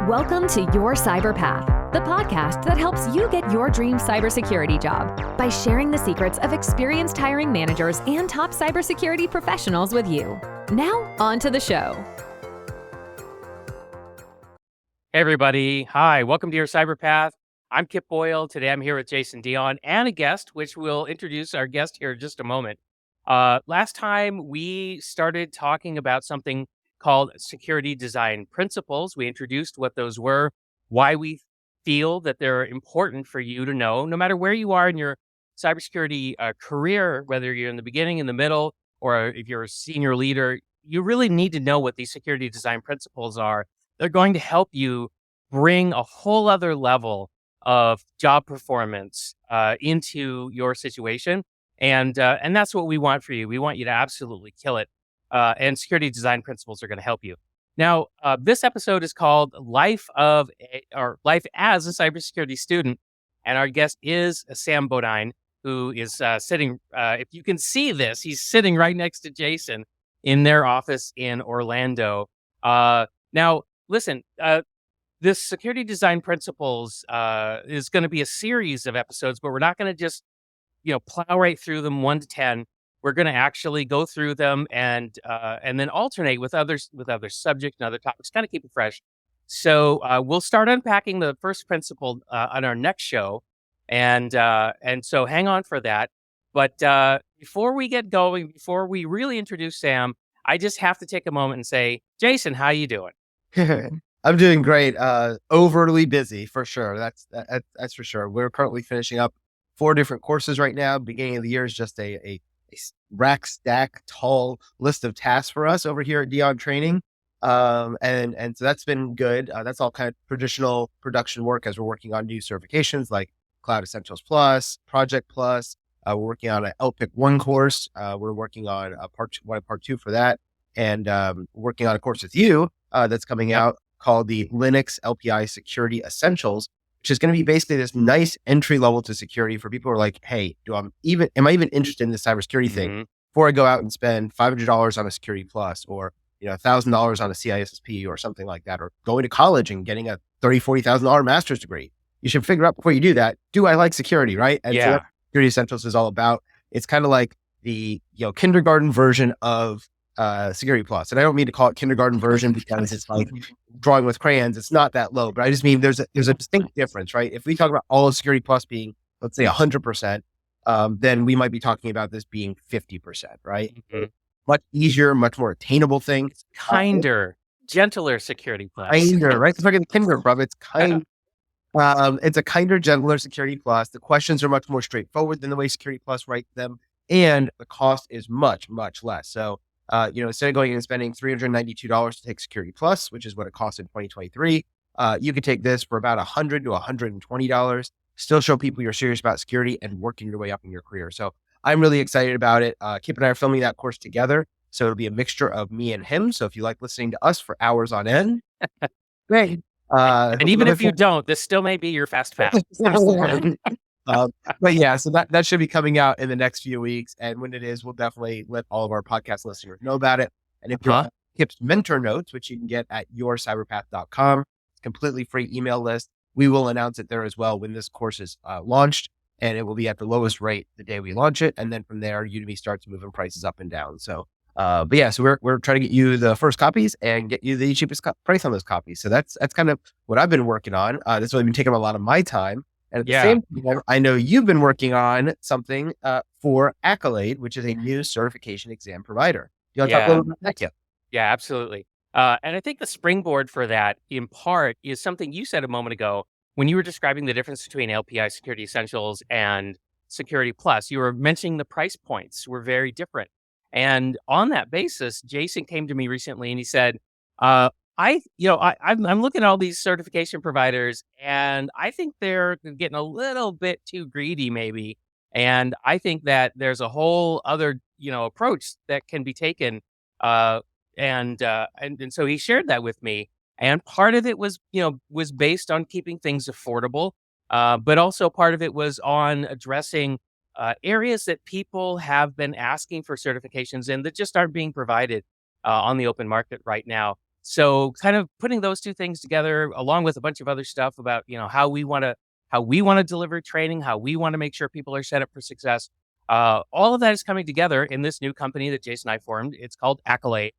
Welcome to Your Cyber Path, the podcast that helps you get your dream cybersecurity job by sharing the secrets of experienced hiring managers and top cybersecurity professionals with you. Now, on to the show. Hey everybody. Hi, welcome to Your Cyber Path. I'm Kip Boyle. Today I'm here with Jason Dion and a guest, which we'll introduce our guest here in just a moment. Last time we started talking about something called security design principles. We introduced what those were, why we feel that they're important for you to know, no matter where you are in your cybersecurity career, whether you're in the beginning, in the middle, or if you're a senior leader, you really need to know what these security design principles are. They're going to help you bring a whole other level of job performance into your situation. And that's what we want for you. We want you to absolutely kill it. And security design principles are going to help you. Now, this episode is called Life as a Cybersecurity Student. And our guest is Sam Bodine, who is sitting, if you can see this, he's sitting right next to Jason in their office in Orlando. Now, listen, this security design principles is going to be a series of episodes, but we're not going to just, plow right through them 1 to 10. We're going to actually go through them and then alternate with other subjects and other topics, kind of keep it fresh. So we'll start unpacking the first principle on our next show, and so hang on for that. But before we get going, before we really introduce Sam, I just have to take a moment and say, Jason, how you doing? I'm doing great. Overly busy for sure. That's for sure. We're currently finishing up 4 different courses right now. Beginning of the year is just a rack stack tall list of tasks for us over here at Dion Training. And so that's been good. That's all kind of traditional production work as we're working on new certifications like Cloud Essentials Plus, Project Plus. We're working on an LPIC 1 course. We're working on a part 1 and part 2 for that. And working on a course with you that's coming out called the Linux LPI Security Essentials, which is going to be basically this nice entry level to security for people who are like, hey, am I even interested in this cybersecurity thing before I go out and spend $500 on a Security Plus or $1,000 on a CISSP or something like that, or going to college and getting a $30,000-$40,000 master's degree. You should figure out before you do that, do I like security, right? And so that's what Security Essentials is all about. It's kind of like the kindergarten version of Security Plus. And I don't mean to call it kindergarten version because it's like drawing with crayons. It's not that low, but I just mean there's a distinct difference, right? If we talk about all of Security Plus being, let's say 100%, then we might be talking about this being 50%, right? Mm-hmm. Much easier, much more attainable thing. Kinder, gentler Security Plus. Kinder, right? It's like in kindergarten, bro. It's kind. It's a kinder, gentler Security Plus. The questions are much more straightforward than the way Security Plus writes them, and the cost is much, much less. So instead of going and spending $392 to take Security Plus, which is what it costs in 2023, you could take this for about $100 to $120, still show people you're serious about security and working your way up in your career. So I'm really excited about it. Kip and I are filming that course together. So it'll be a mixture of me and him. So if you like listening to us for hours on end, great. And even if you don't, this still may be your fast pass. But yeah, so that should be coming out in the next few weeks. And when it is, we'll definitely let all of our podcast listeners know about it. And if you're on Kip's mentor notes, which you can get at yourcyberpath.com, it's completely free email list. We will announce it there as well when this course is launched, and it will be at the lowest rate the day we launch it. And then from there, Udemy starts moving prices up and down. So, but yeah, so we're trying to get you the first copies and get you the cheapest price on those copies. So that's kind of what I've been working on. That's really been taking a lot of my time. And at the same time, I know you've been working on something for Akylade, which is a new certification exam provider. Do you want to talk a little bit about that? Yeah, absolutely. And I think the springboard for that, in part, is something you said a moment ago when you were describing the difference between LPI Security Essentials and Security Plus. You were mentioning the price points were very different. And on that basis, Jason came to me recently and he said, I'm looking at all these certification providers and I think they're getting a little bit too greedy maybe. And I think that there's a whole other, approach that can be taken. And so he shared that with me. And part of it was based on keeping things affordable. But also part of it was on addressing areas that people have been asking for certifications in that just aren't being provided on the open market right now. So kind of putting those two things together, along with a bunch of other stuff about, how we want to deliver training, how we want to make sure people are set up for success. All of that is coming together in this new company that Jason and I formed. It's called Akylade.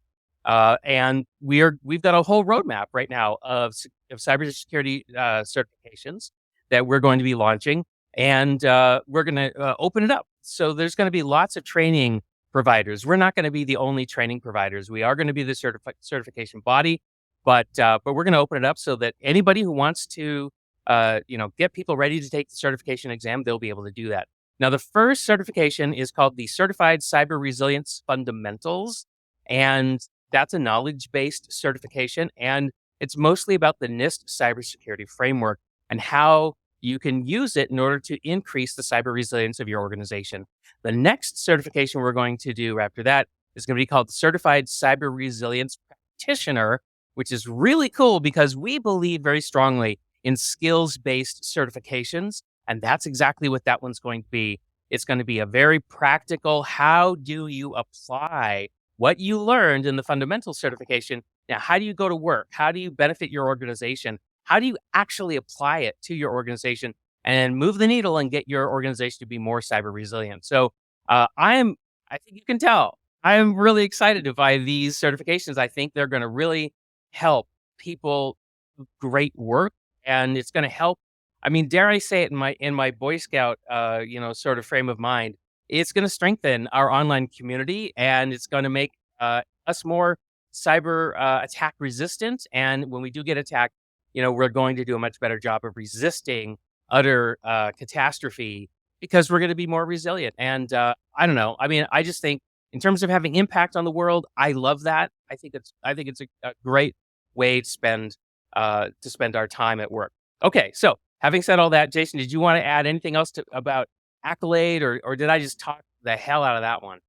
And we've got a whole roadmap right now of cybersecurity certifications that we're going to be launching, and we're going to open it up. So there's going to be lots of training providers. We're not going to be the only training providers. We are going to be the certification body, but we're going to open it up so that anybody who wants to get people ready to take the certification exam, they'll be able to do that. Now, the first certification is called the Certified Cyber Resilience Fundamentals, and that's a knowledge-based certification, and it's mostly about the NIST cybersecurity framework and how you can use it in order to increase the cyber resilience of your organization. The next certification we're going to do after that is going to be called the Certified Cyber Resilience Practitioner, which is really cool because we believe very strongly in skills-based certifications, and that's exactly what that one's going to be. It's going to be a very practical, how do you apply what you learned in the fundamental certification? Now, how do you go to work? How do you benefit your organization? How do you actually apply it to your organization and move the needle and get your organization to be more cyber resilient? So I think you can tell, I'm really excited by these certifications. I think they're going to really help people do great work, and it's going to help. I mean, dare I say it in my Boy Scout, sort of frame of mind, it's going to strengthen our online community, and it's going to make us more cyber attack resistant. And when we do get attacked, we're going to do a much better job of resisting utter catastrophe because we're going to be more resilient. And I don't know. I mean, I just think in terms of having impact on the world, I love that. I think it's a great way to spend our time at work. Okay, so having said all that, Jason, did you want to add anything else about Akylade, or did I just talk the hell out of that one?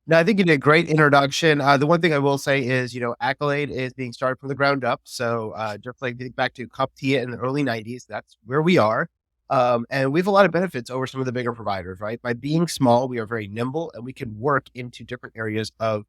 No, I think you did a great introduction. The one thing I will say is, Akylade is being started from the ground up. So just like think back to CompTIA in the early 90s, that's where we are. And we have a lot of benefits over some of the bigger providers, right? By being small, we are very nimble and we can work into different areas of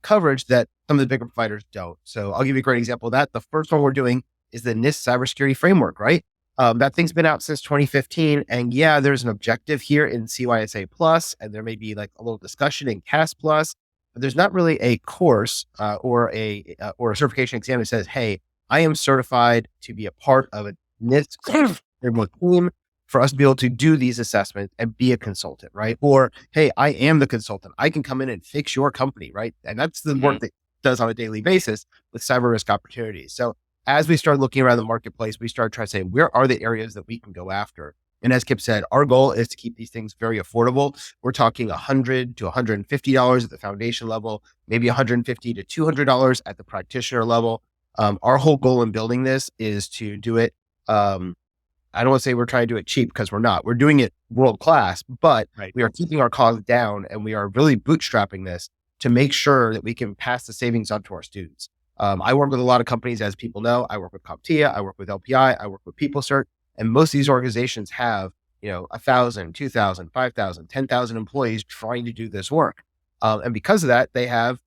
coverage that some of the bigger providers don't. So I'll give you a great example of that. The first one we're doing is the NIST cybersecurity framework, right? That thing's been out since 2015. And yeah, there's an objective here in CYSA Plus, and there may be like a little discussion in CAS Plus, but there's not really a course or a certification exam that says, hey, I am certified to be a part of a NIST framework team for us to be able to do these assessments and be a consultant, right? Or, hey, I am the consultant. I can come in and fix your company, right? And that's the work that it does on a daily basis with cyber risk opportunities. So as we start looking around the marketplace, we start trying to say, where are the areas that we can go after? And as Kip said, our goal is to keep these things very affordable. We're talking $100 to $150 at the foundation level, maybe $150 to $200 at the practitioner level. Our whole goal in building this is to do it. I don't want to say we're trying to do it cheap because we're not. We're doing it world class, but we are keeping our costs down, and we are really bootstrapping this to make sure that we can pass the savings on to our students. I work with a lot of companies, as people know. I work with CompTIA, I work with LPI, I work with PeopleCert, and most of these organizations have, 1,000, 2,000, 5,000, 10,000 employees trying to do this work. And because of that, they have,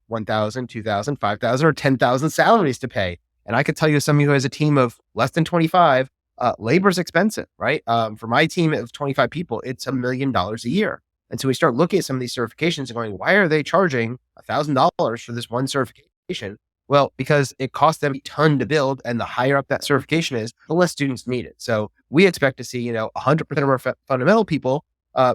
1,000, 2,000, 5,000, or 10,000 salaries to pay. And I could tell you, some of you who has a team of less than 25, labor is expensive, right? For my team of 25 people, it's $1 million a year. And so we start looking at some of these certifications and going, why are they charging $1,000 for this one certification? Well, because it costs them a ton to build, and the higher up that certification is, the less students need it. So we expect to see, 100% of our fundamental people,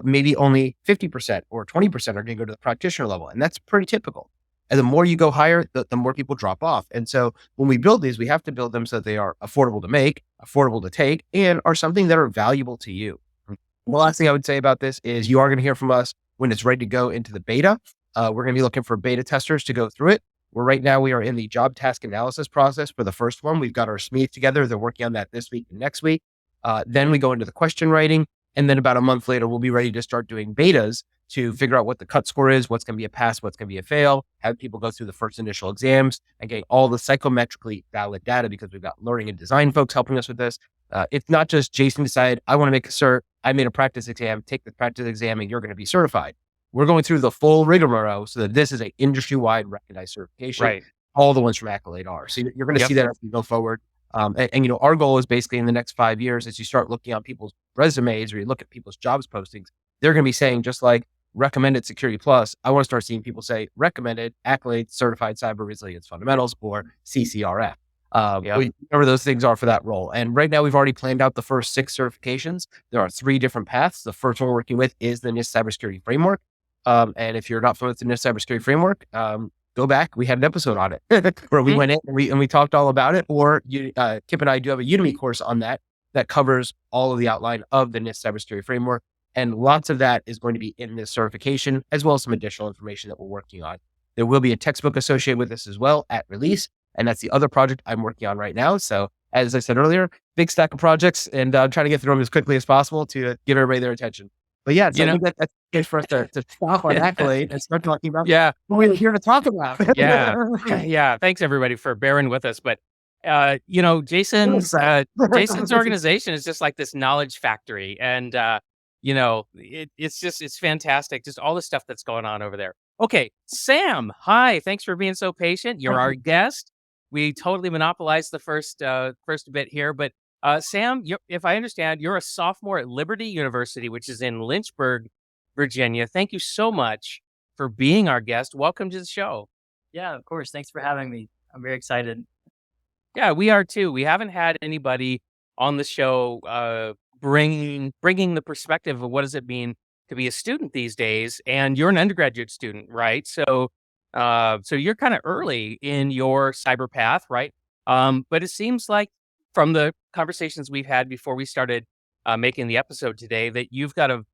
maybe only 50% or 20% are going to go to the practitioner level. And that's pretty typical. And the more you go higher, the more people drop off. And so when we build these, we have to build them so that they are affordable to make, affordable to take, and are something that are valuable to you. The last thing I would say about this is you are going to hear from us when it's ready to go into the beta. We're going to be looking for beta testers to go through it. Right now we are in the job task analysis process for the first one. We've got our SMEs together. They're working on that this week and next week. Then we go into the question writing. And then about a month later, we'll be ready to start doing betas to figure out what the cut score is, what's going to be a pass, what's going to be a fail, have people go through the first initial exams and get all the psychometrically valid data, because we've got learning and design folks helping us with this. It's not just Jason decided, I want to make a cert, I made a practice exam, take the practice exam, and you're going to be certified. We're going through the full rigmarole so that this is an industry-wide recognized certification. Right. all the ones from Akylade are. So you're going to see that as we go forward. And our goal is basically in the next 5 years, as you start looking on people's resumes or you look at people's jobs postings, they're going to be saying, just like recommended Security Plus, I want to start seeing people say recommended Akylade Certified Cyber Resilience Fundamentals or CCRF. Whatever those things are for that role. And right now we've already planned out the first 6 certifications. There are 3 different paths. The first one we're working with is the NIST Cybersecurity Framework. And if you're not familiar with the NIST Cybersecurity Framework, go back. We had an episode on it where we went in and we talked all about it. Or Kip and I do have a Udemy course on that covers all of the outline of the NIST Cybersecurity Framework. And lots of that is going to be in this certification, as well as some additional information that we're working on. There will be a textbook associated with this as well at release. And that's the other project I'm working on right now. So as I said earlier, big stack of projects, and I'm trying to get through them as quickly as possible to give everybody their attention. But yeah, so that's good for us to stop on Akylade and start talking about what we're here to talk about. Thanks everybody for bearing with us. But Jason's organization is just like this knowledge factory, and it's fantastic. Just all the stuff that's going on over there. Okay, Sam, hi. Thanks for being so patient. You're our guest. We totally monopolized the first bit here, but Sam, if I understand, you're a sophomore at Liberty University, which is in Lynchburg, Virginia. Thank you so much for being our guest. Welcome to the show. Yeah, of course. Thanks for having me. I'm very excited. Yeah, we are too. We haven't had anybody on the show bringing the perspective of what does it mean to be a student these days. And you're an undergraduate student, right? So you're kind of early in your cyber path, right? But it seems like from the conversations we've had before we started making the episode today, that you've got a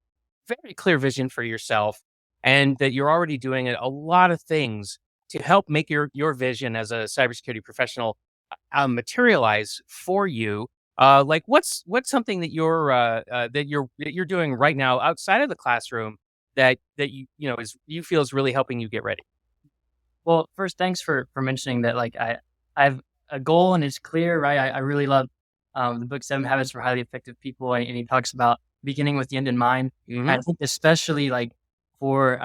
very clear vision for yourself, and that you're already doing a lot of things to help make your vision as a cybersecurity professional materialize for you. Like what's something that you're doing right now outside of the classroom that you feel is really helping you get ready? Well, first, thanks for mentioning that. Like I have a goal and it's clear, right? I really love the book 7 Habits for Highly Effective People, and he talks about beginning with the end in mind. And I think especially for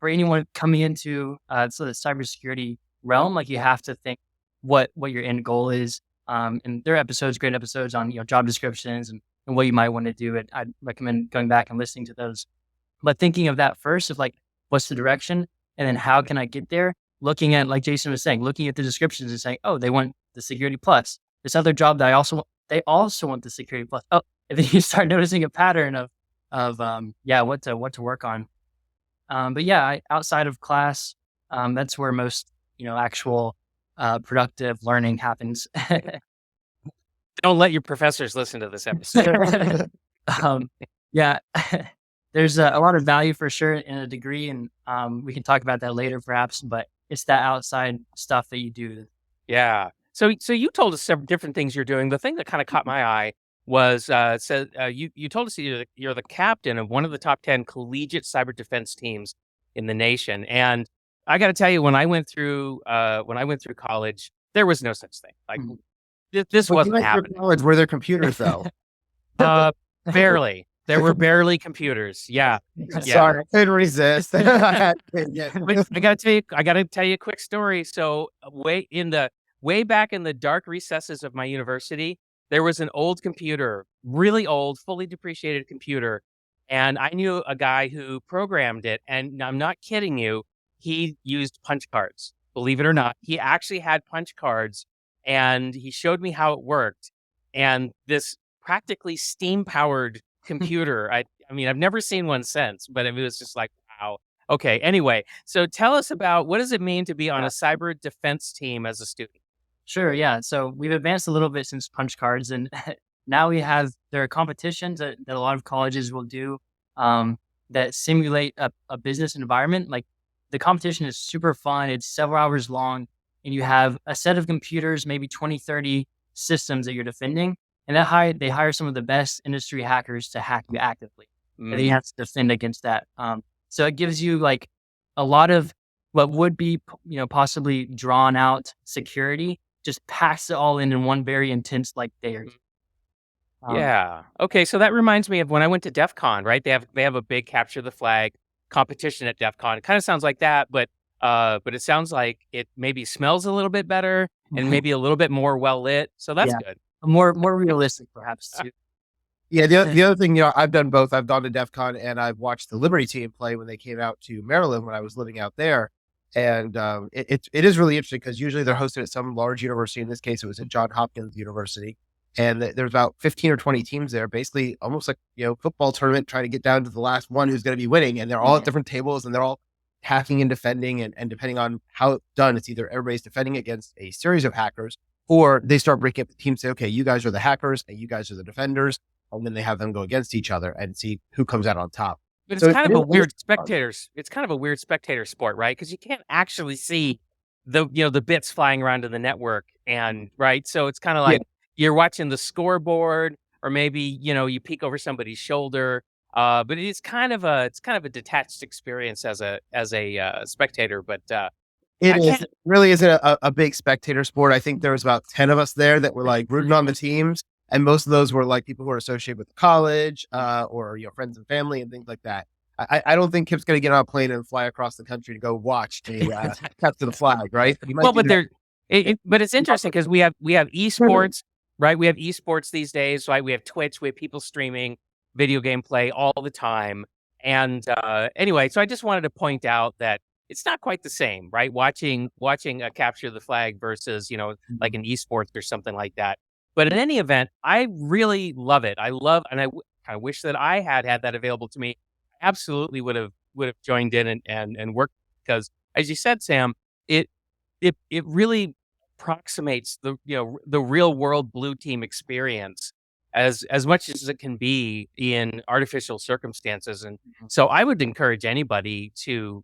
anyone coming into the cybersecurity realm, like you have to think what your end goal is. And there are great episodes on job descriptions and what you might want to do. I'd recommend going back and listening to those. But thinking of that first, of what's the direction, and then how can I get there? Looking at, like Jason was saying, looking at the descriptions and saying, oh, they want the Security Plus. This other job that they also want the Security Plus. Oh, and then you start noticing a pattern of what to work on. But yeah, outside of class, that's where most actual productive learning happens. Don't let your professors listen to this episode. There's a lot of value for sure in a degree, and we can talk about that later perhaps, but it's that outside stuff that you do. Yeah. So you told us several different things you're doing. The thing that kind of caught my eye was you told us you're the captain of one of the top 10 collegiate cyber defense teams in the nation. And I got to tell you, when I went through college, there was no such thing. Like this wasn't happening. College, were there computers though? Barely. There were barely computers. Yeah. Sorry, I couldn't resist. But I gotta tell you a quick story. So way back in the dark recesses of my university, there was an old computer, really old, fully depreciated computer. And I knew a guy who programmed it. And I'm not kidding you. He used punch cards. Believe it or not, he actually had punch cards, and he showed me how it worked. And this practically steam-powered computer, I've never seen one since, but it was just like, wow. Okay, anyway, so tell us about what does it mean to be on a cyber defense team as a student? Sure, yeah. So we've advanced a little bit since punch cards, and now there are competitions that a lot of colleges will do that simulate a business environment. Like the competition is super fun. It's several hours long, and you have a set of computers, maybe 20, 30 systems that you're defending. And they hire some of the best industry hackers to hack you actively. And then you have to defend against that. So it gives you a lot of what would be, possibly drawn out security, just packs it all in one very intense day. Yeah. Okay. So that reminds me of when I went to DEF CON, right? They have a big capture the flag competition at DEF CON. It kind of sounds like that, but but it sounds like it maybe smells a little bit better and maybe a little bit more well lit. So that's Yeah. good. More realistic, perhaps, too. Yeah, the other thing, I've done both. I've gone to DEF CON and I've watched the Liberty team play when they came out to Maryland when I was living out there. And it is really interesting because usually they're hosted at some large university. In this case, it was at Johns Hopkins University. And there's about 15 or 20 teams there, basically almost like, football tournament, trying to get down to the last one who's going to be winning. And they're all at different tables and they're all hacking and defending. And depending on how it's done, it's either everybody's defending against a series of hackers, or they start breaking up the team, say, okay, you guys are the hackers and you guys are the defenders. And then they have them go against each other and see who comes out on top. But it's kind of a weird spectators. It's kind of a weird spectator sport, right? Because you can't actually see the bits flying around in the network, and right. So it's kind of like you're watching the scoreboard, or maybe you peek over somebody's shoulder. But it's kind of a detached experience as a spectator. But it really isn't a big spectator sport. I think there was about 10 of us there that were like rooting on the teams. And most of those were like people who are associated with the college, or friends and family and things like that. I don't think Kip's going to get on a plane and fly across the country to go watch a capture the flag, right? Well, but but it's interesting because we have esports, right? We have esports these days, right? We have Twitch, we have people streaming video game play all the time. And anyway, so I just wanted to point out that it's not quite the same, right? Watching a capture the flag versus like an esports or something like that. But in any event, I really love it. I wish that I had that available to me. I absolutely would have joined in and worked, because, as you said, Sam, it really approximates the real world blue team experience as much as it can be in artificial circumstances. And so I would encourage anybody to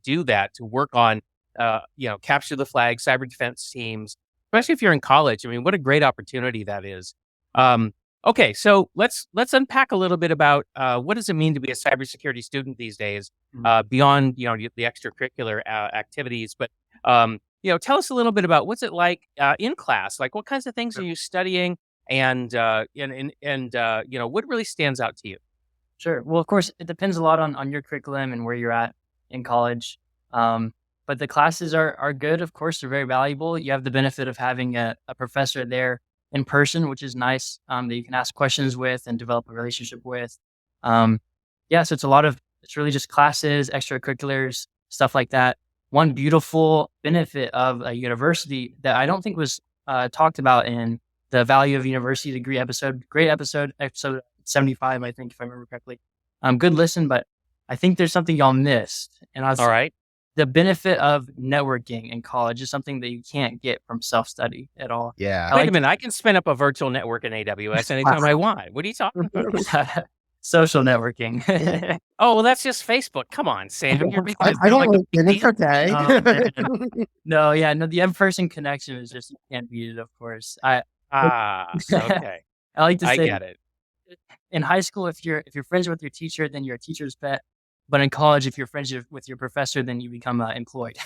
do that, to work on capture the flag, cyber defense teams, especially if you're in college. I mean, what a great opportunity that is. Okay, so let's unpack a little bit about what does it mean to be a cybersecurity student these days, beyond the extracurricular activities. But tell us a little bit about what's it like in class. Like, what kinds of things are you studying, and what really stands out to you? Sure. Well, of course, it depends a lot on your curriculum and where you're at in college. But the classes are good. Of course, they're very valuable. You have the benefit of having a professor there in person, which is nice, that you can ask questions with and develop a relationship with. So it's really just classes, extracurriculars, stuff like that. One beautiful benefit of a university that I don't think was talked about in the Value of University Degree episode, great episode 75, I think, if I remember correctly. Good listen, but I think there's something y'all missed. And all right. The benefit of networking in college is something that you can't get from self-study at all. Yeah. Wait a minute. I can spin up a virtual network in AWS anytime I want. What are you talking about? Social networking. Oh, well, that's just Facebook. Come on, Sam. You're making I don't know. It's okay. No, the in-person connection is just, you can't beat it, of course. Okay. I like to say, I get it. In high school, if you're friends with your teacher, then you're a teacher's pet. But in college, if you're friends with your professor, then you become employed.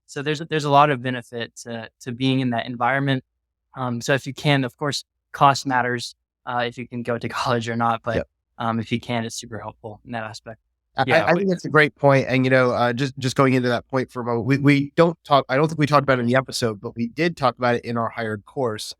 So there's a lot of benefit to being in that environment. So if you can, of course, cost matters, if you can go to college or not. But if you can, it's super helpful in that aspect. I think that's a great point. And, just going into that point for a moment, we don't talk, I don't think we talked about it in the episode, but we did talk about it in our hired course,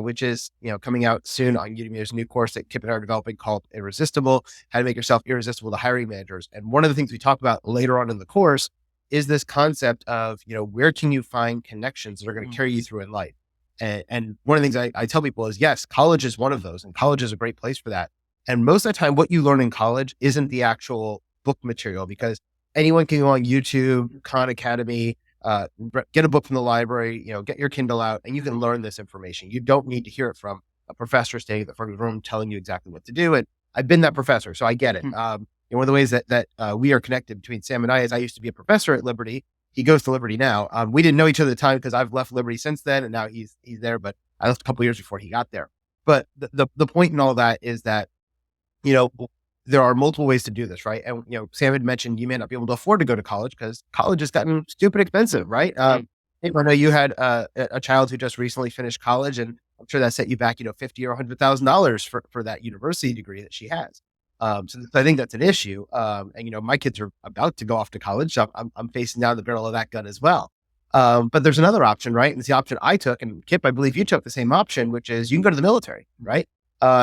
which is, coming out soon on Udemy. There's a new course that Kip and I are developing called Irresistible, how to make yourself irresistible to hiring managers. And one of the things we talk about later on in the course is this concept of, where can you find connections that are going to carry you through in life? And one of the things I tell people is, yes, college is one of those, and college is a great place for that. And most of the time, what you learn in college isn't the actual book material, because anyone can go on YouTube, Khan Academy, get a book from the library, get your Kindle out, and you can learn this information. You don't need to hear it from a professor standing at the front of the room telling you exactly what to do. And I've been that professor, so I get it. One of the ways that we are connected between Sam and I is I used to be a professor at Liberty. He goes to Liberty now. We didn't know each other at the time because I've left Liberty since then, and now he's there. But I left a couple of years before he got there. But the point in all that is that, there are multiple ways to do this, right? And, Sam had mentioned you may not be able to afford to go to college because college has gotten stupid expensive, right? I know you had a child who just recently finished college, and I'm sure that set you back, $50,000 or $100,000 for that university degree that she has. So I think that's an issue. And my kids are about to go off to college. So I'm facing down the barrel of that gun as well. But there's another option, right? And it's the option I took. And Kip, I believe you took the same option, which is you can go to the military, right?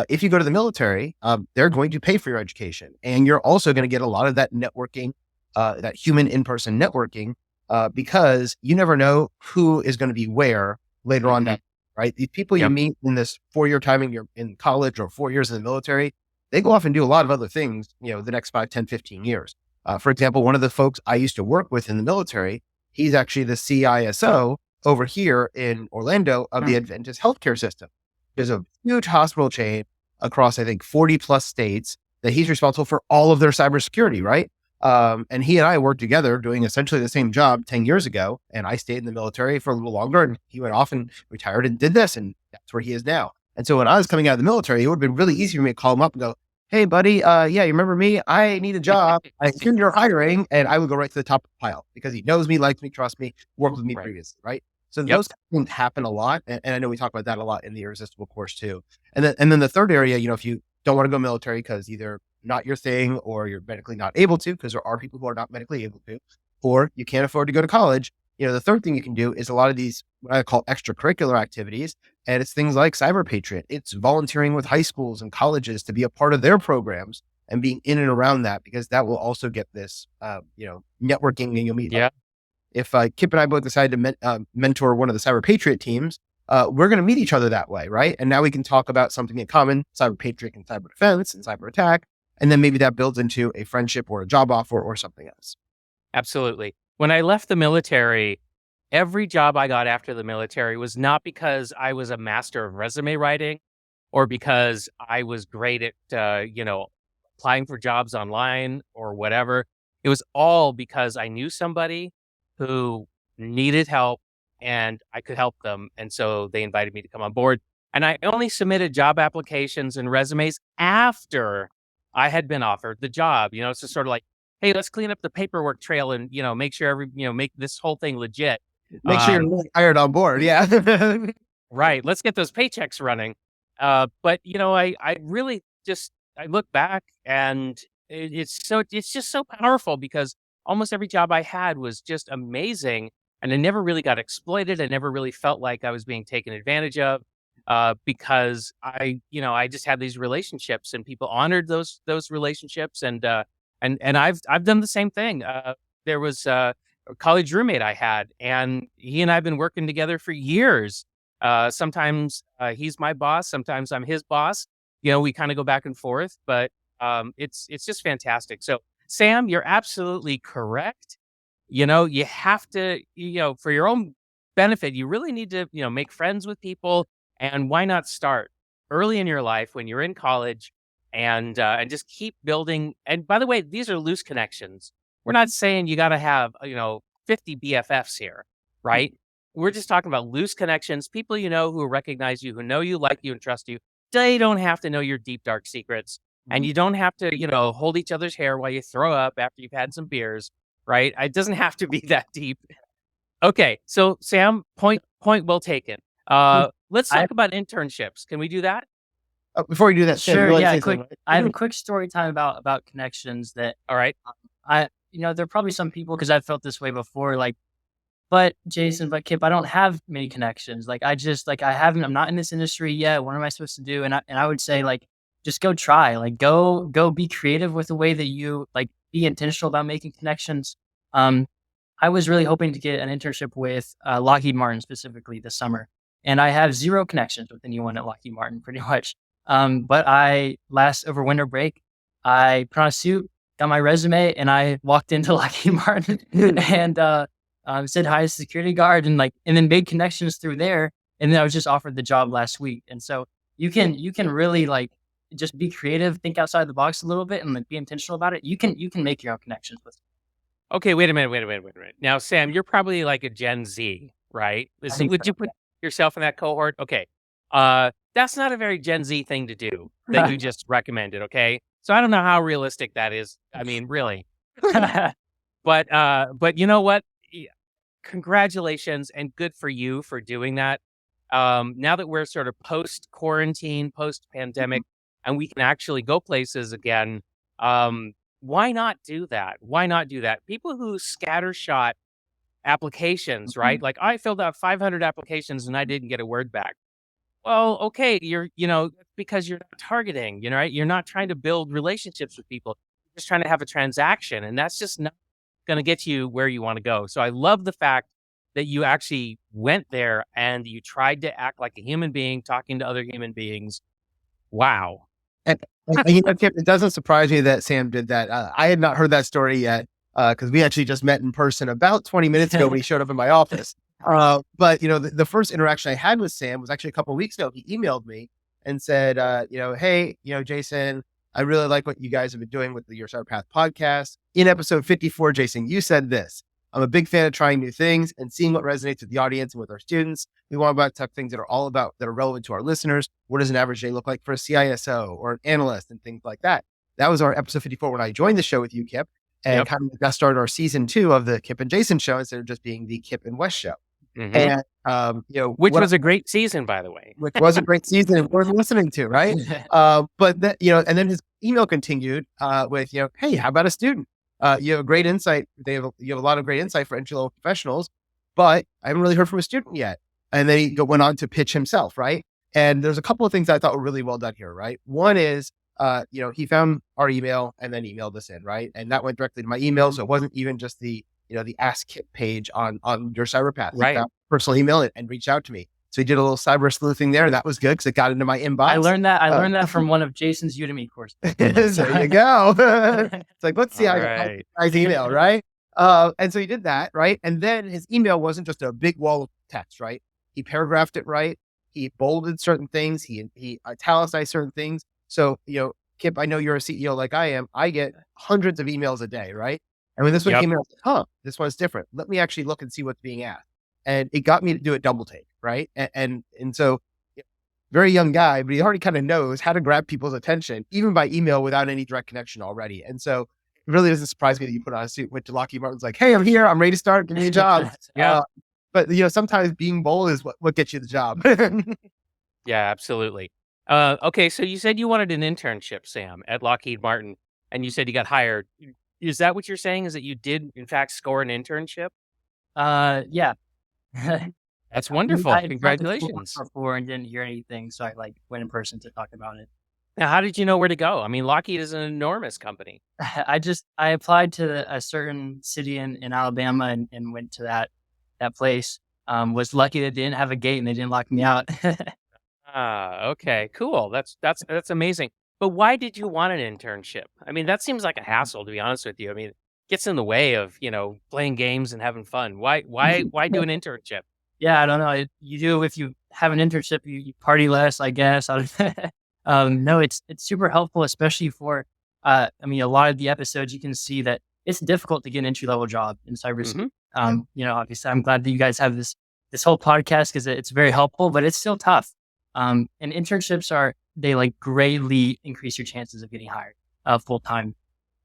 If you go to the military, they're going to pay for your education. And you're also going to get a lot of that networking, that human in-person networking, because you never know who is going to be where later on, right? These people you meet in this 4-year time you're in college or 4 years in the military, they go off and do a lot of other things, the next 5, 10, 15 years. For example, one of the folks I used to work with in the military, he's actually the CISO over here in Orlando of the Adventist healthcare system. There's a huge hospital chain across, I think, 40 plus states that he's responsible for all of their cybersecurity, right? And he and I worked together doing essentially the same job 10 years ago. And I stayed in the military for a little longer, and he went off and retired and did this. And that's where he is now. And so when I was coming out of the military, it would have been really easy for me to call him up and go, hey, buddy, yeah, you remember me? I need a job. I assume you're hiring. And I would go right to the top of the pile because he knows me, likes me, trusts me, worked with me previously, right? So those things happen a lot. And I know we talk about that a lot in the Irresistible course too. And then the third area, if you don't want to go military because either not your thing or you're medically not able to, because there are people who are not medically able to, or you can't afford to go to college, the third thing you can do is a lot of these, what I call extracurricular activities. And it's things like Cyber Patriot. It's volunteering with high schools and colleges to be a part of their programs and being in and around that, because that will also get this, networking, and you'll meet. Yeah. If Kip and I both decide to mentor one of the Cyber Patriot teams, we're going to meet each other that way, right? And now we can talk about something in common, Cyber Patriot and cyber defense and cyber attack. And then maybe that builds into a friendship or a job offer or something else. Absolutely. When I left the military, every job I got after the military was not because I was a master of resume writing or because I was great at, applying for jobs online or whatever. It was all because I knew somebody who needed help and I could help them. And so they invited me to come on board. And I only submitted job applications and resumes after I had been offered the job. It's just sort of like, hey, let's clean up the paperwork trail and, make sure make this whole thing legit. Make sure you're hired on board. Yeah. Right. Let's get those paychecks running. But, I really I look back and it's just so powerful because almost every job I had was just amazing. And I never really got exploited. I never really felt like I was being taken advantage of because I just had these relationships and people honored those relationships. And I've done the same thing. There was a college roommate I had, and he and I have been working together for years. Sometimes he's my boss. Sometimes I'm his boss. We kind of go back and forth, but it's just fantastic. So Sam, you're absolutely correct. You have to, for your own benefit, you really need to, make friends with people. And why not start early in your life when you're in college and just keep building. And by the way, these are loose connections. We're not saying you got to have, 50 BFFs here, right? We're just talking about loose connections, people who recognize you, who know you, like you, and trust you. They don't have to know your deep, dark secrets. And you don't have to, hold each other's hair while you throw up after you've had some beers, right? It doesn't have to be that deep. Okay, so Sam, point well taken. Let's talk about internships. Can we do that? Before we do that, sure. Yeah, quick. I have a quick story time about connections that. All right. There are probably some people, because I've felt this way before, like, but Jason, but Kip, I don't have many connections. Like, I'm not in this industry yet. What am I supposed to do? And I would say, like, just go try, like, go be creative with the way that you, like, be intentional about making connections. I was really hoping to get an internship with Lockheed Martin specifically this summer. And I have zero connections with anyone at Lockheed Martin, pretty much. But over winter break, I put on a suit, got my resume, and I walked into Lockheed Martin and said hi to the security guard and then made connections through there. And then I was just offered the job last week. And so you can really just be creative, think outside the box a little bit, and be intentional about it. You can make your own connections with. Okay, wait a minute. Now, Sam, you're probably like a Gen Z, right? Would you put yourself in that cohort? Okay. That's not a very Gen Z thing to do that you just recommended, okay? So I don't know how realistic that is. I mean, really. But you know what? Congratulations and good for you for doing that. Now that we're sort of post-quarantine, post-pandemic, and we can actually go places again, Why not do that? Why not do that? People who scattershot applications, right? Like I filled out 500 applications and I didn't get a word back. Well, okay, because you're not targeting, right? You're not trying to build relationships with people. You're just trying to have a transaction, and that's just not going to get you where you want to go. So I love the fact that you actually went there and you tried to act like a human being, talking to other human beings. Wow. And Kip, it doesn't surprise me that Sam did that. I had not heard that story yet because we actually just met in person about 20 minutes ago when he showed up in my office. But the first interaction I had with Sam was actually a couple of weeks ago. He emailed me and said, hey, Jason, I really like what you guys have been doing with the Your Cyber Path podcast. In episode 54, Jason, you said this. I'm a big fan of trying new things and seeing what resonates with the audience and with our students. We want to talk things that are relevant to our listeners. What does an average day look like for a CISO or an analyst and things like that? That was our episode 54 when I joined the show with you, Kip, and kind of that started our season 2 of the Kip and Jason show instead of just being the Kip and West show. Mm-hmm. And which was a great season, by the way. Which was a great season and worth listening to, right? But that, and then his email continued with, hey, how about a student? You have a great insight. You have a lot of great insight for entry-level professionals, but I haven't really heard from a student yet. And then he went on to pitch himself, right? And there's a couple of things I thought were really well done here, right? One is, he found our email and then emailed us in, right? And that went directly to my email, so it wasn't even just the Ask Kip page on Your Cyber Path. He found personal email and reached out to me. So he did a little cyber sleuthing there. That was good because it got into my inbox. I learned that from one of Jason's Udemy courses. There you go. It's like, let's see how I can guy's email, right? And so he did that, right? And then his email wasn't just a big wall of text, right? He paragraphed it right. He bolded certain things. He italicized certain things. So, Kip, I know you're a CEO like I am. I get hundreds of emails a day, right? And when this one came out, I was like, this one's different. Let me actually look and see what's being asked. And it got me to do a double take, right? And so very young guy, but he already kind of knows how to grab people's attention, even by email without any direct connection already. And so it really doesn't surprise me that you put on a suit, went to Lockheed Martin's like, hey, I'm here. I'm ready to start. Give me a job. But sometimes being bold is what gets you the job. Yeah, absolutely. Okay. So you said you wanted an internship, Sam, at Lockheed Martin, and you said you got hired. Is that what you're saying? Is that you did in fact score an internship? Yeah. That's wonderful. Congratulations. Before and didn't hear anything, so I went in person to talk about it. Now, how did you know where to go? I mean, Lockheed is an enormous company. I applied to a certain city in Alabama and went to that place. Was lucky that they didn't have a gate and they didn't lock me out. Okay, cool. That's amazing. But why did you want an internship? I mean, that seems like a hassle, to be honest with you. I mean, it gets in the way of, playing games and having fun. Why do an internship? Yeah, I don't know. You do, if you have an internship, you party less, I guess. No, it's super helpful, especially for, a lot of the episodes, you can see that it's difficult to get an entry-level job in cybersecurity. Obviously, I'm glad that you guys have this whole podcast because it's very helpful, but it's still tough. And internships they greatly increase your chances of getting hired full time.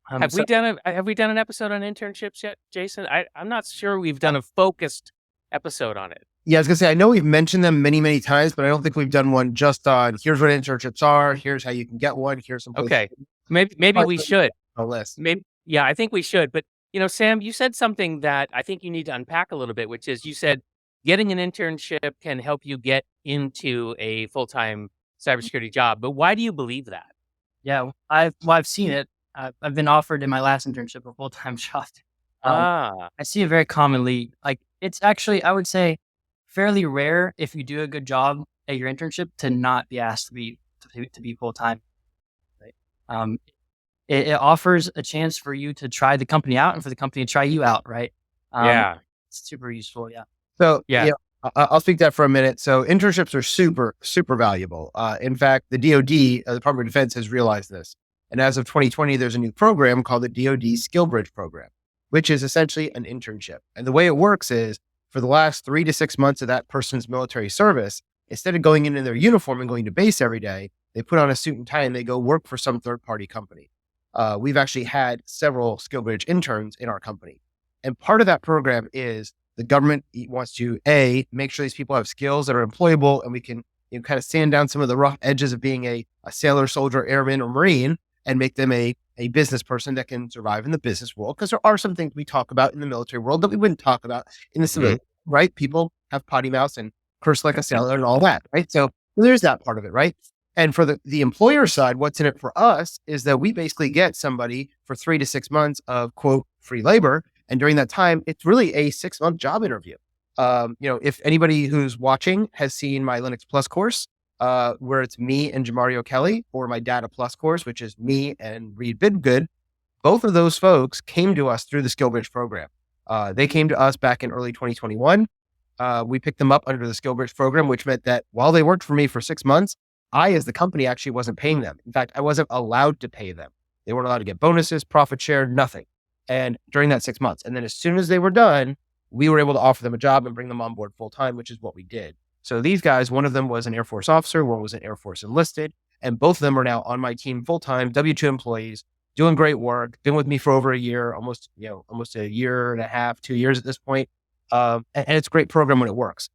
Have we done an episode on internships yet, Jason? I'm not sure we've done a focused episode on it. Yeah, I was gonna say, I know we've mentioned them many, many times, but I don't think we've done one just on here's what internships are, here's how you can get one, here's some places. Okay, maybe we should. A list. Yeah, I think we should. But Sam, you said something that I think you need to unpack a little bit, which is you said getting an internship can help you get into a full-time cybersecurity job. But why do you believe that? Yeah, I've seen it. I've been offered in my last internship a full-time job. I see it very commonly. It's actually, I would say, fairly rare if you do a good job at your internship to not be asked to be full-time. Right? It offers a chance for you to try the company out and for the company to try you out, right? It's super useful. Yeah. So I'll speak to that for a minute. So internships are super, super valuable. In fact, the DoD, the Department of Defense, has realized this. And as of 2020, there's a new program called the DoD Skill Bridge Program, which is essentially an internship. And the way it works is for the last 3 to 6 months of that person's military service, instead of going in their uniform and going to base every day, they put on a suit and tie and they go work for some third-party company. We've actually had several Skill Bridge interns in our company. And part of that program is the government wants to, make sure these people have skills that are employable and we can kind of sand down some of the rough edges of being a sailor, soldier, airman, or Marine. and make them a business person that can survive in the business world. Because there are some things we talk about in the military world that we wouldn't talk about in the civilian, right? People have potty mouths and curse like a sailor and all that, right? So there's that part of it, right? And for the employer side, what's in it for us is that we basically get somebody for 3 to 6 months of quote free labor. And during that time, it's really a 6-month job interview. If anybody who's watching has seen my Linux Plus course, where it's me and Jamario Kelly, or my Data Plus course, which is me and Reed Bidgood, both of those folks came to us through the SkillBridge program. They came to us back in early 2021. We picked them up under the SkillBridge program, which meant that while they worked for me for 6 months, I, as the company, actually wasn't paying them. In fact, I wasn't allowed to pay them. They weren't allowed to get bonuses, profit share, nothing. And during that 6 months, and then as soon as they were done, we were able to offer them a job and bring them on board full time, which is what we did. So these guys, one of them was an Air Force officer, one was an Air Force enlisted, and both of them are now on my team full time, W-2 employees, doing great work, been with me for over a year, almost a year and a half, 2 years at this point. And it's a great program when it works.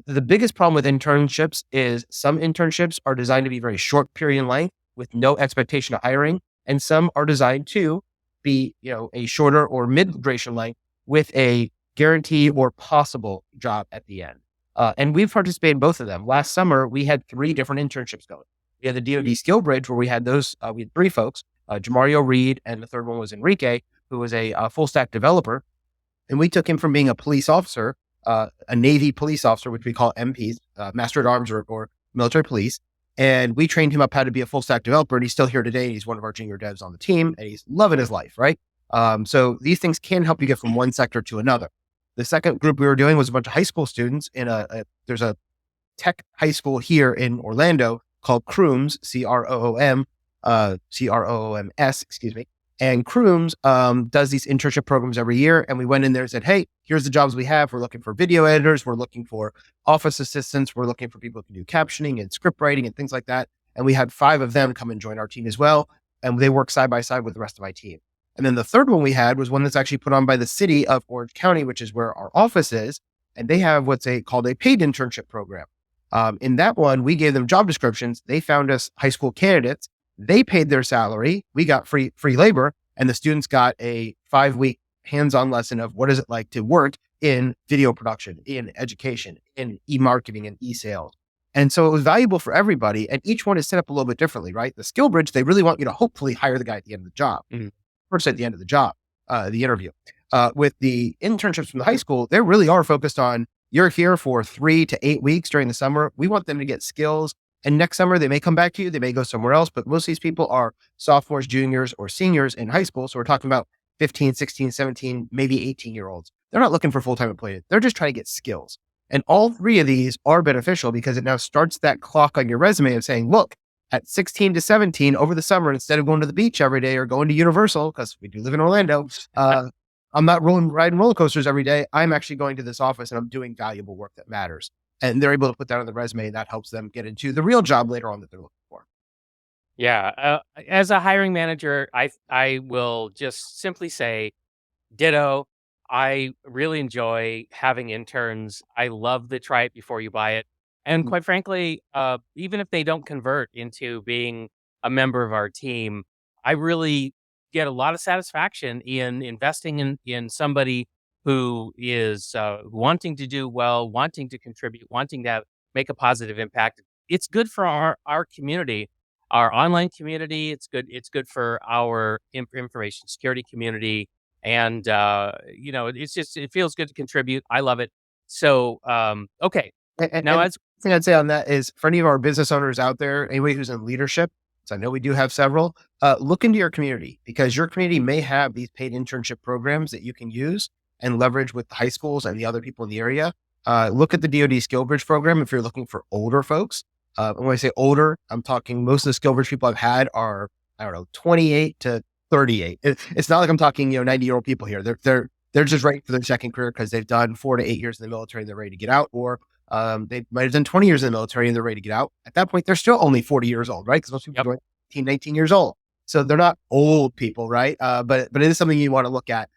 The biggest problem with internships is some internships are designed to be very short period in length with no expectation of hiring. And some are designed to be, a shorter or mid duration length with a guarantee or possible job at the end. And we've participated in both of them. Last summer, we had 3 different internships going. We had the DoD SkillBridge, where we had we had 3 folks, Jamario, Reed, and the third one was Enrique, who was a full stack developer. And we took him from being a police officer, a Navy police officer, which we call MPs, Master at Arms or military police. And we trained him up how to be a full stack developer. And he's still here today. He's one of our junior devs on the team, and he's loving his life, right? So these things can help you get from one sector to another. The second group we were doing was a bunch of high school students in there's a tech high school here in Orlando called Crooms, CROOMS, excuse me. And Crooms does these internship programs every year. And we went in there and said, hey, here's the jobs we have. We're looking for video editors. We're looking for office assistants. We're looking for people who can do captioning and script writing and things like that. And we had 5 of them come and join our team as well. And they work side by side with the rest of my team. And then the third one we had was one that's actually put on by the city of Orange County, which is where our office is. And they have what's called a paid internship program. In that one, we gave them job descriptions. They found us high school candidates. They paid their salary. We got free labor, and the students got a 5-week hands-on lesson of what is it like to work in video production, in education, in e-marketing and e-sales. And so it was valuable for everybody. And each one is set up a little bit differently, right? The SkillBridge, they really want you to hopefully hire the guy at the end of the job, first at the end of the job, the interview. With the internships from the high school, they really are focused on you're here for 3 to 8 weeks during the summer. We want them to get skills. And next summer, they may come back to you. They may go somewhere else. But most of these people are sophomores, juniors, or seniors in high school. So we're talking about 15, 16, 17, maybe 18-year-olds. They're not looking for full-time employment. They're just trying to get skills. And all 3 of these are beneficial because it now starts that clock on your resume of saying, look, at 16 to 17 over the summer, instead of going to the beach every day or going to Universal, because we do live in Orlando, I'm not riding roller coasters every day. I'm actually going to this office and I'm doing valuable work that matters. And they're able to put that on the resume, and that helps them get into the real job later on that they're looking for. Yeah. As a hiring manager, I will just simply say, ditto. I really enjoy having interns. I love the try it before you buy it. And quite frankly, even if they don't convert into being a member of our team, I really get a lot of satisfaction in investing in somebody who is wanting to do well, wanting to contribute, wanting to make a positive impact. It's good for our community, our online community. It's good for our information security community. And, it feels good to contribute. I love it. So, okay. And the thing I'd say on that is for any of our business owners out there, anybody who's in leadership, so I know we do have several, look into your community because your community may have these paid internship programs that you can use and leverage with the high schools and the other people in the area. Look at the DoD SkillBridge program if you're looking for older folks. And when I say older, I'm talking most of the SkillBridge people I've had are, 28 to 38. It's not like I'm talking, 90-year-old people here. They're just ready for their second career because they've done 4 to 8 years in the military and they're ready to get out, or they might have done 20 years in the military and they're ready to get out. At that point, they're still only 40 years old, right? Because most people are 18, 19 years old. So they're not old people, right? But it is something you want to look at.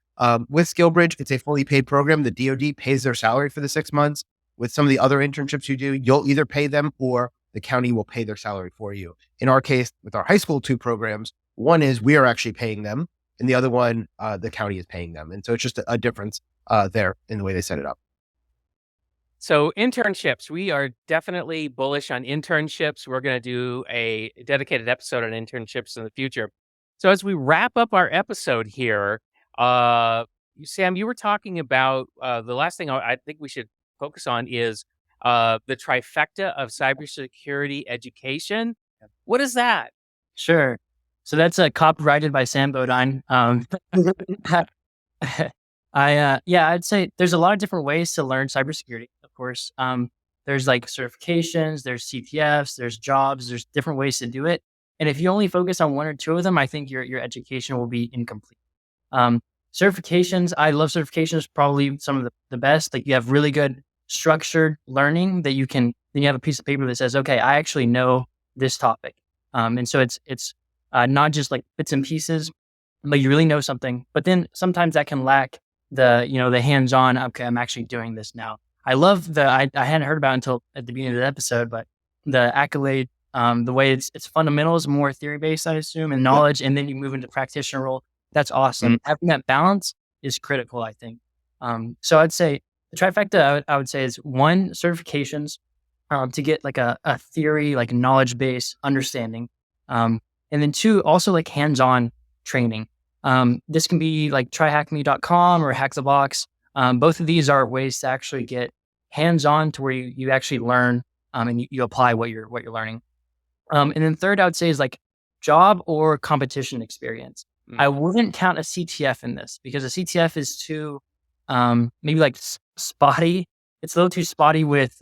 With SkillBridge, it's a fully paid program. The DoD pays their salary for the 6 months. With some of the other internships you do, you'll either pay them or the county will pay their salary for you. In our case, with our high school 2 programs, One is we are actually paying them, and the other one, the county is paying them. And so it's just a difference there in the way they set it up. So internships, we are definitely bullish on internships. We're going to do a dedicated episode on internships in the future. So as we wrap up our episode here, Sam, you were talking about the last thing I think we should focus on is the trifecta of cybersecurity education. What is that? Sure. So that's copyrighted by Sam Bodine. I'd say there's a lot of different ways to learn cybersecurity. Of course, there's like certifications, there's CTFs, there's jobs, there's different ways to do it. And if you only focus on one or two of them, I think your education will be incomplete. Certifications, I love certifications, probably some of the best. Like you have really good structured learning that then you have a piece of paper that says, okay, I actually know this topic. And so it's not just like bits and pieces, but you really know something. But then sometimes that can lack the hands-on, okay, I'm actually doing this now. I love I hadn't heard about it until at the beginning of the episode, but the Akylade, the way it's fundamentals, more theory-based, I assume, and knowledge, and then you move into practitioner role. That's awesome. Having that balance is critical, I think. So I'd say the trifecta, I would say is one, certifications to get like a theory, like knowledge-based understanding. And then two, also like hands-on training. This can be like tryhackme.com or Hack the Box. Both of these are ways to actually get hands-on to where you actually learn and you apply what you're learning. And then third, I would say is like job or competition experience. I wouldn't count a CTF in this because a CTF is too maybe like spotty. It's a little too spotty with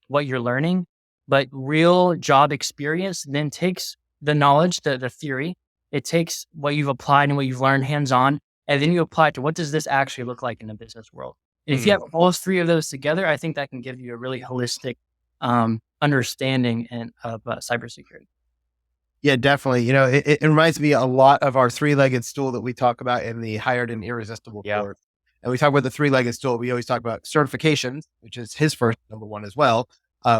what you're learning, but real job experience then takes the knowledge, the theory. It takes what you've applied and what you've learned hands-on, and then you apply it to what does this actually look like in the business world. And if you have all three of those together, I think that can give you a really holistic understanding of cybersecurity. Yeah, definitely. It reminds me a lot of our three-legged stool that we talk about in the Hired and Irresistible course. And we talk about the three-legged stool. We always talk about certifications, which is his first number one as well.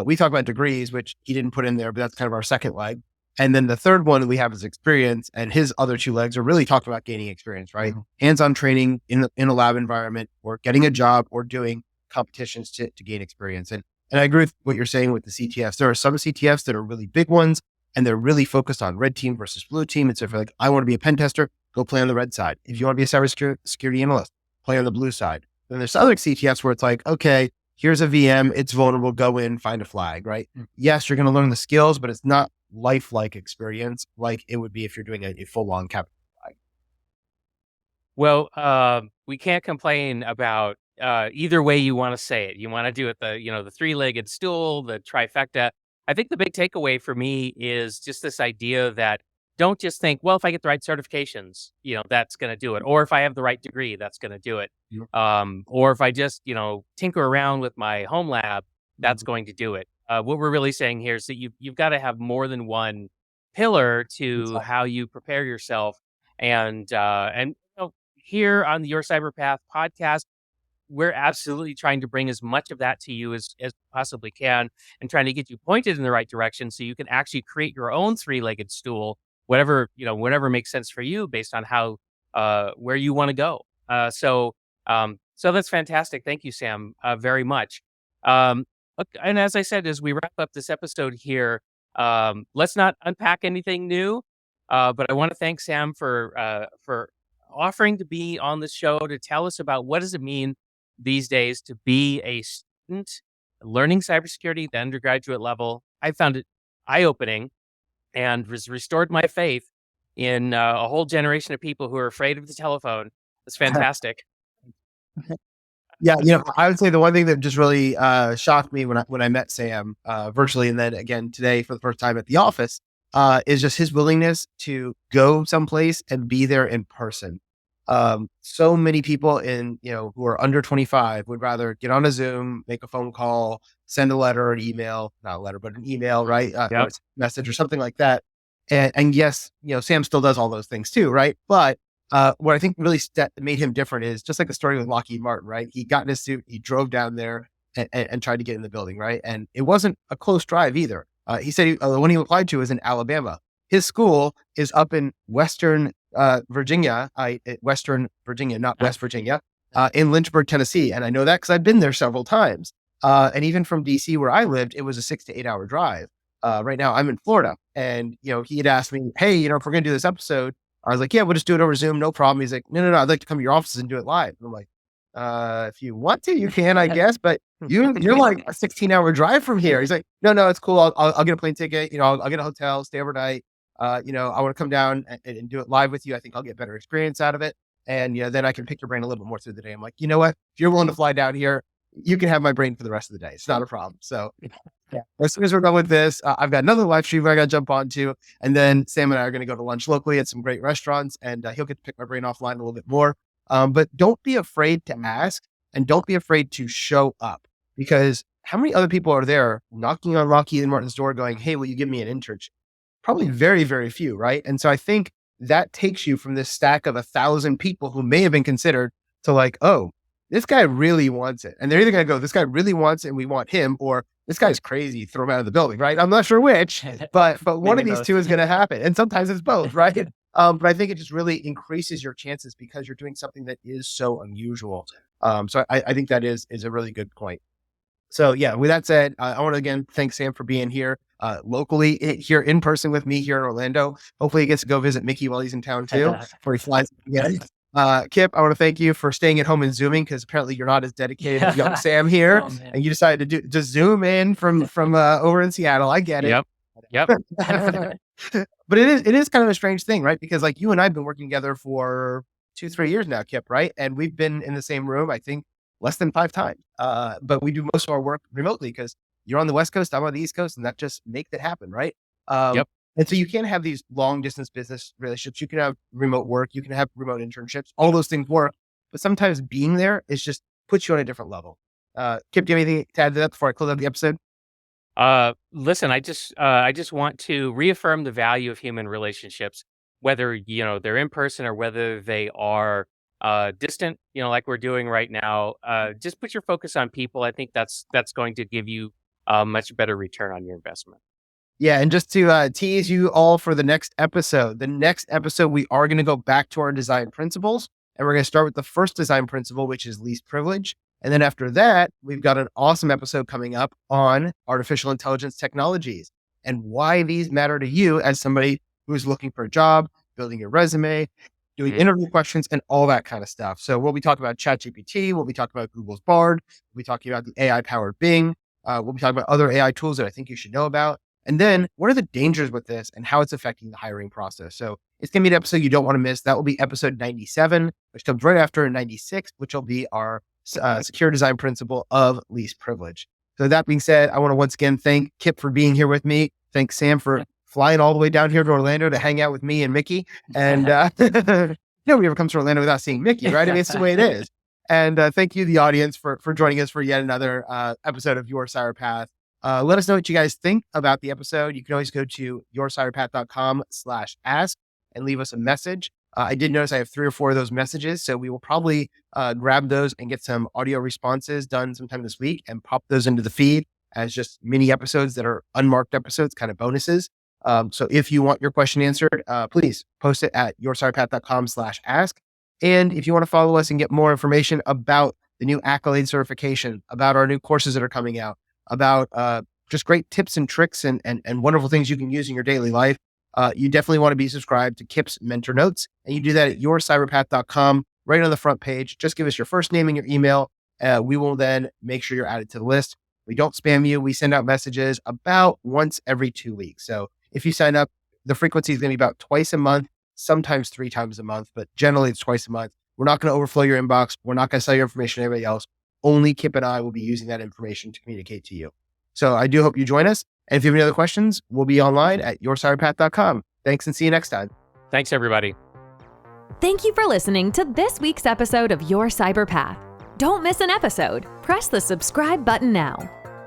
We talk about degrees, which he didn't put in there, but that's kind of our second leg. And then the third one we have is experience, and his other two legs are really talking about gaining experience, right? Hands-on training in a lab environment, or getting a job, or doing competitions to gain experience. And I agree with what you're saying with the CTFs. There are some CTFs that are really big ones, and they're really focused on red team versus blue team. And so if you're like, I want to be a pen tester, go play on the red side. If you want to be a cybersecurity analyst, play on the blue side. Then there's other CTFs where it's like, okay, here's a VM, it's vulnerable, go in, find a flag, right? Yes, you're going to learn the skills, but it's not lifelike experience like it would be if you're doing a full-on cap flag. Well, we can't complain about either way you want to say it. You want to do it the three-legged stool, the trifecta. I think the big takeaway for me is just this idea that don't just think, well, if I get the right certifications, that's going to do it. Or if I have the right degree, that's going to do it. Or if I just, tinker around with my home lab, that's going to do it. What we're really saying here is that you've got to have more than one pillar to how you prepare yourself. And here on the Your Cyber Path podcast, we're absolutely trying to bring as much of that to you as possibly can, and trying to get you pointed in the right direction so you can actually create your own three-legged stool, whatever makes sense for you based on how where you want to go. So that's fantastic. Thank you, Sam, very much. And as I said, as we wrap up this episode here, let's not unpack anything new. But I want to thank Sam for offering to be on the show to tell us about what does it mean these days to be a student learning cybersecurity at the undergraduate level. I found it eye-opening and has restored my faith in a whole generation of people who are afraid of the telephone. It's fantastic. Yeah, I would say the one thing that just really shocked me when I met Sam virtually, and then again today for the first time at the office, is just his willingness to go someplace and be there in person. So many people who are under 25 would rather get on a Zoom, make a phone call, send a letter or an email, not a letter, but an email, right? Or a message or something like that. And yes, Sam still does all those things too, right? But what I think really made him different is just like the story with Lockheed Martin, right? He got in his suit, he drove down there and tried to get in the building, right? And it wasn't a close drive either. He said the one he applied to was in Alabama. his school is up in Western Virginia, Western Virginia, not West Virginia, in Lynchburg, Tennessee. And I know that because I've been there several times. And even from DC where I lived, it was a 6 to 8 hour drive. Right now I'm in Florida, and, he had asked me, hey, if we're going to do this episode, I was like, yeah, we'll just do it over Zoom. No problem. He's like, no, I'd like to come to your offices and do it live. And I'm like, if you want to, you can, I guess, but you're like a 16-hour drive from here. He's like, no, it's cool. I'll get a plane ticket. I'll get a hotel, stay overnight. I want to come down and do it live with you. I think I'll get better experience out of it. And, then I can pick your brain a little bit more through the day. I'm like, you know what? If you're willing to fly down here, you can have my brain for the rest of the day. It's not a problem. So yeah, as soon as we're done with this, I've got another live stream I got to jump onto. And then Sam and I are going to go to lunch locally at some great restaurants, and he'll get to pick my brain offline a little bit more. But don't be afraid to ask, and don't be afraid to show up, because how many other people are there knocking on Lockheed Martin's door going, hey, will you give me an internship? Probably very, very few, right? And so I think that takes you from this stack of 1,000 people who may have been considered to like, oh, this guy really wants it. And they're either going to go, this guy really wants it and we want him, or this guy's crazy, throw him out of the building, right? I'm not sure which, but one of these two is going to happen. And sometimes it's both, right? But I think it just really increases your chances because you're doing something that is so unusual. So I think that is a really good point. So yeah, with that said, I want to again thank Sam for being here locally, here in person with me here in Orlando. Hopefully he gets to go visit Mickey while he's in town too, before he flies again. Kip, I want to thank you for staying at home and Zooming, because apparently you're not as dedicated as young Sam here, and you decided to just Zoom in from over in Seattle. I get it. Yep. But it is kind of a strange thing, right? Because like you and I have been working together for 2-3 years now, Kip, right? And we've been in the same room, I think, less than 5 times. But we do most of our work remotely because you're on the West Coast, I'm on the East Coast, and that just makes it happen, right? Yep. And so you can't have these long distance business relationships. You can have remote work. You can have remote internships. All those things work. But sometimes being there is just puts you on a different level. Kip, do you have anything to add to that before I close out the episode? Listen, I just want to reaffirm the value of human relationships, whether, they're in person or whether they are distant, like we're doing right now. Just put your focus on people. I think that's going to give you a much better return on your investment. Yeah, and just to tease you all for the next episode, we are going to go back to our design principles, and we're going to start with the first design principle, which is least privilege. And then after that, we've got an awesome episode coming up on artificial intelligence technologies and why these matter to you as somebody who's looking for a job, building your resume, doing interview questions, and all that kind of stuff. So we'll be talking about ChatGPT, we'll be talking about Google's Bard, we'll be talking about the AI-powered Bing, we'll be talking about other AI tools that I think you should know about. And then what are the dangers with this and how it's affecting the hiring process? So it's going to be an episode you don't want to miss. That will be episode 97, which comes right after 96, which will be our secure design principle of least privilege. So that being said, I want to once again thank Kip for being here with me. Thanks Sam for flying all the way down here to Orlando to hang out with me and Mickey. And nobody ever comes to Orlando without seeing Mickey, right? I mean, it's the way it is. And thank you, the audience, for joining us for yet another episode of Your Cyber Path. Let us know what you guys think about the episode. You can always go to yourcyberpath.com/ask and leave us a message. I did notice I have 3 or 4 of those messages, so we will probably grab those and get some audio responses done sometime this week and pop those into the feed as just mini episodes that are unmarked episodes, kind of bonuses. So if you want your question answered, please post it at yourcyberpath.com/ask. And if you want to follow us and get more information about the new Akylade certification, about our new courses that are coming out, about just great tips and tricks and wonderful things you can use in your daily life, you definitely want to be subscribed to Kip's Mentor Notes. And you do that at yourcyberpath.com, right on the front page. Just give us your first name and your email. We will then make sure you're added to the list. We don't spam you. We send out messages about once every 2 weeks. So if you sign up, the frequency is going to be about twice a month, sometimes 3 times a month, but generally it's twice a month. We're not going to overflow your inbox. We're not going to sell your information to anybody else. Only Kip and I will be using that information to communicate to you. So I do hope you join us. And if you have any other questions, we'll be online at yourcyberpath.com. Thanks and see you next time. Thanks, everybody. Thank you for listening to this week's episode of Your Cyber Path. Don't miss an episode. Press the subscribe button now.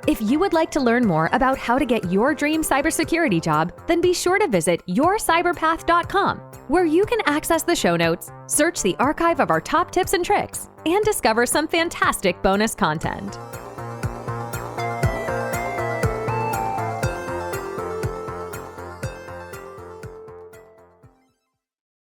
If you would like to learn more about how to get your dream cybersecurity job, then be sure to visit yourcyberpath.com, where you can access the show notes, search the archive of our top tips and tricks, and discover some fantastic bonus content.